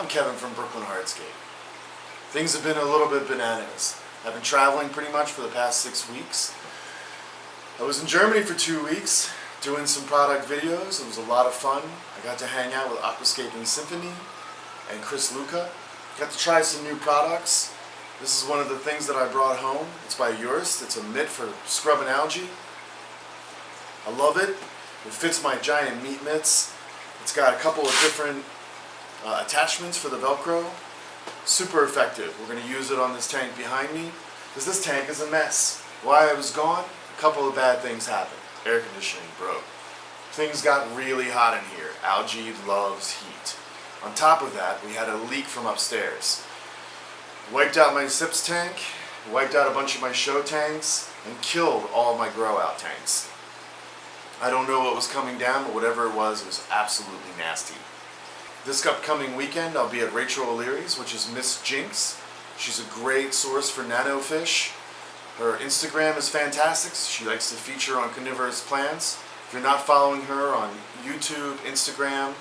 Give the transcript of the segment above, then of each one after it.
Kevin from Brooklyn Hardscape. Things have been a little bit bananas. I've been traveling pretty much for the past 6 weeks. I was in Germany for 2 weeks doing some product videos. It was a lot of fun. I got to hang out with Aquascape and Symphony and Chris Luca. Got to try some new products. This is one of the things that I brought home. It's by Yours. It's a mitt for scrubbing algae. I love it. It fits my giant meat mitts. It's got a couple of different attachments for the Velcro. Super effective. We're going to use it on this tank behind me because this tank is a mess. While I was gone, a couple of bad things happened. Air conditioning broke. Things got really hot in here. Algae loves heat. On top of that, we had a leak from upstairs. Wiped out my SIPS tank, wiped out a bunch of my show tanks, and killed all of my grow out tanks. I don't know what was coming down, but whatever it was absolutely nasty. This upcoming weekend, I'll be at Rachel O'Leary's, which is Miss Jinx. She's a great source for nanofish. Her Instagram is fantastic. She likes to feature on carnivorous plants. If you're not following her on YouTube, Instagram,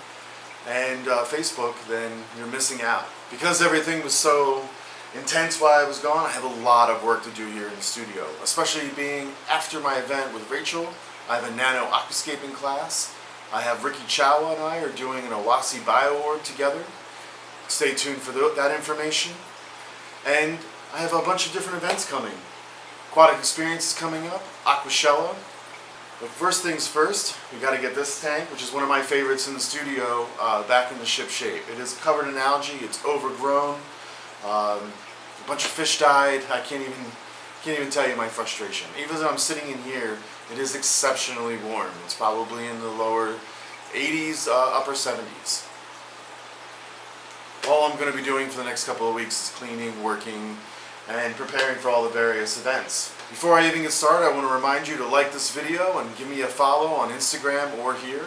and Facebook, then you're missing out. Because everything was so intense while I was gone, I have a lot of work to do here in the studio. Especially being after my event with Rachel, I have a nano aquascaping class. I have Ricky Chawa and I are doing an Awasi Bio Orb together. Stay tuned for that information. And I have a bunch of different events coming. Aquatic Experience is coming up, Aquashella. But first things first, we got to get this tank, which is one of my favorites in the studio, back in the ship shape. It is covered in algae, it's overgrown, a bunch of fish died. I can't even tell you my frustration. Even though I'm sitting in here, it is exceptionally warm. It's probably in the lower 80s, upper 70s. All I'm going to be doing for the next couple of weeks is cleaning, working, and preparing for all the various events. Before I even get started, I want to remind you to like this video and give me a follow on Instagram or here.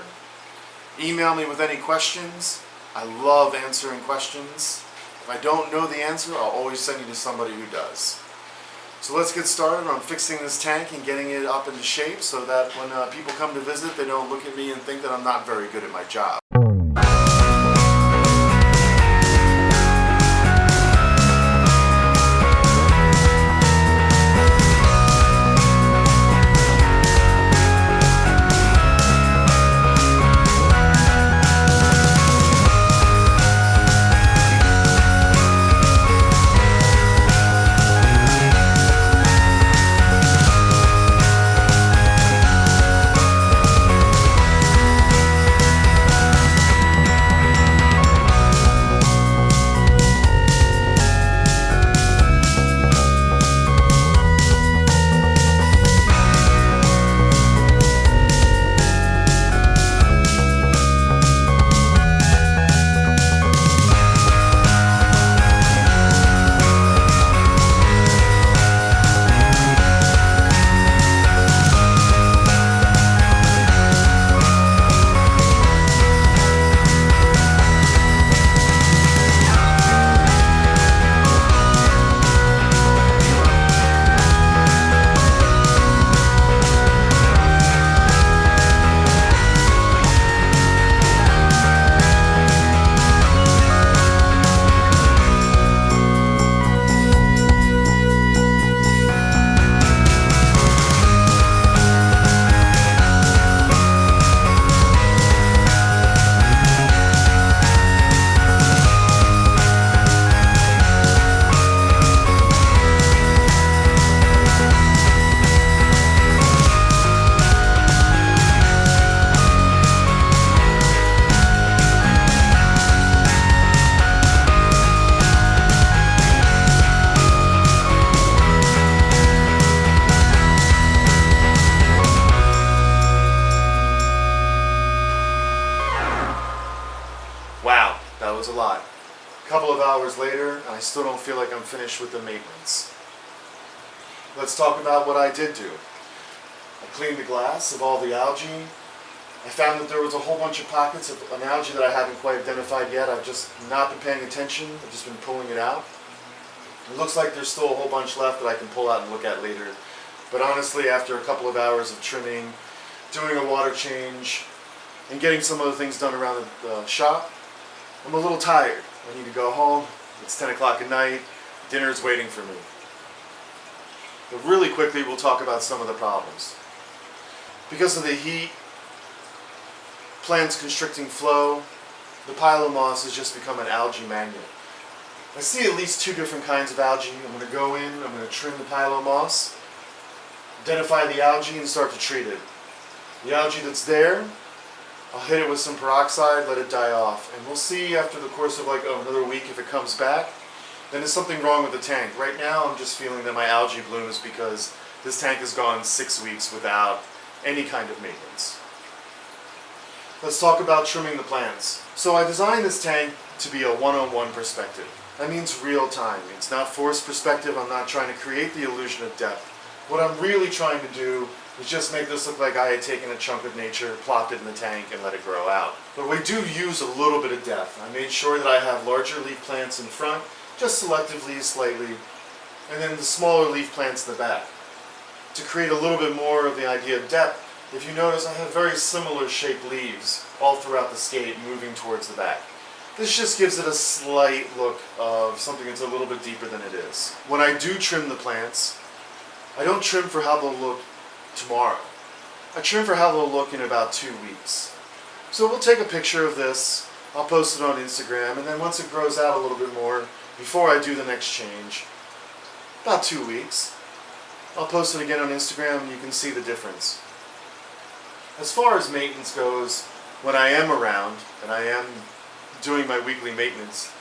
Email me with any questions. I love answering questions. If I don't know the answer, I'll always send you to somebody who does. So let's get started on fixing this tank and getting it up into shape so that when people come to visit, they don't look at me and think that I'm not very good at my job. A lot. A couple of hours later, and I still don't feel like I'm finished with the maintenance. Let's talk about what I did do. I cleaned the glass of all the algae. I found that there was a whole bunch of pockets of an algae that I haven't quite identified yet. I've just not been paying attention. I've just been pulling it out. It looks like there's still a whole bunch left that I can pull out and look at later. But honestly, after a couple of hours of trimming, doing a water change, and getting some other things done around the shop, I'm a little tired. I need to go home. It's 10 o'clock at night. Dinner's waiting for me. But really quickly, we'll talk about some of the problems. Because of the heat, plants constricting flow, the pilomoss has just become an algae magnet. I see at least 2 different kinds of algae. I'm going to go in, I'm going to trim the pilomoss, identify the algae and start to treat it. The algae that's there, I'll hit it with some peroxide, let it die off. And we'll see after the course of like another week if it comes back. Then there's something wrong with the tank. Right now I'm just feeling that my algae bloom is because this tank has gone 6 weeks without any kind of maintenance. Let's talk about trimming the plants. So I designed this tank to be a one-on-one perspective. That means real time. It's not forced perspective. I'm not trying to create the illusion of depth. What I'm really trying to do is just make this look like I had taken a chunk of nature, plopped it in the tank, and let it grow out. But we do use a little bit of depth. I made sure that I have larger leaf plants in front, just selectively, slightly, and then the smaller leaf plants in the back. To create a little bit more of the idea of depth, if you notice I have very similar shaped leaves all throughout the skate moving towards the back. This just gives it a slight look of something that's a little bit deeper than it is. When I do trim the plants, I don't trim for how they'll look tomorrow. I trim for how they'll look in about 2 weeks. So we'll take a picture of this, I'll post it on Instagram, and then once it grows out a little bit more, before I do the next change, about 2 weeks, I'll post it again on Instagram and you can see the difference. As far as maintenance goes, when I am around and I am doing my weekly maintenance,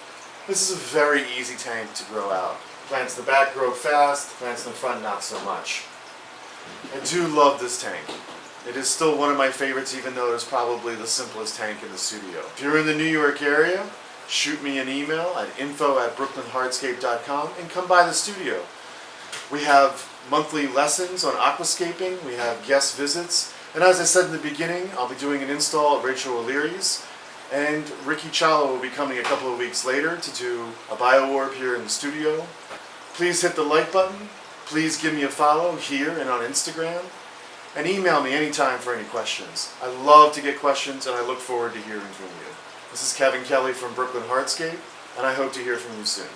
this is a very easy tank to grow out. Plants in the back grow fast, plants in the front not so much. I do love this tank. It is still one of my favorites even though it's probably the simplest tank in the studio. If you're in the New York area, shoot me an email at info@brooklynhardscape.com and come by the studio. We have monthly lessons on aquascaping, we have guest visits, and as I said in the beginning, I'll be doing an install at Rachel O'Leary's, and Ricky Chalo will be coming a couple of weeks later to do a bio-orb here in the studio. Please hit the like button, please give me a follow here and on Instagram, and email me anytime for any questions. I love to get questions and I look forward to hearing from you. This is Kevin Kelly from Brooklyn Hardscape, and I hope to hear from you soon.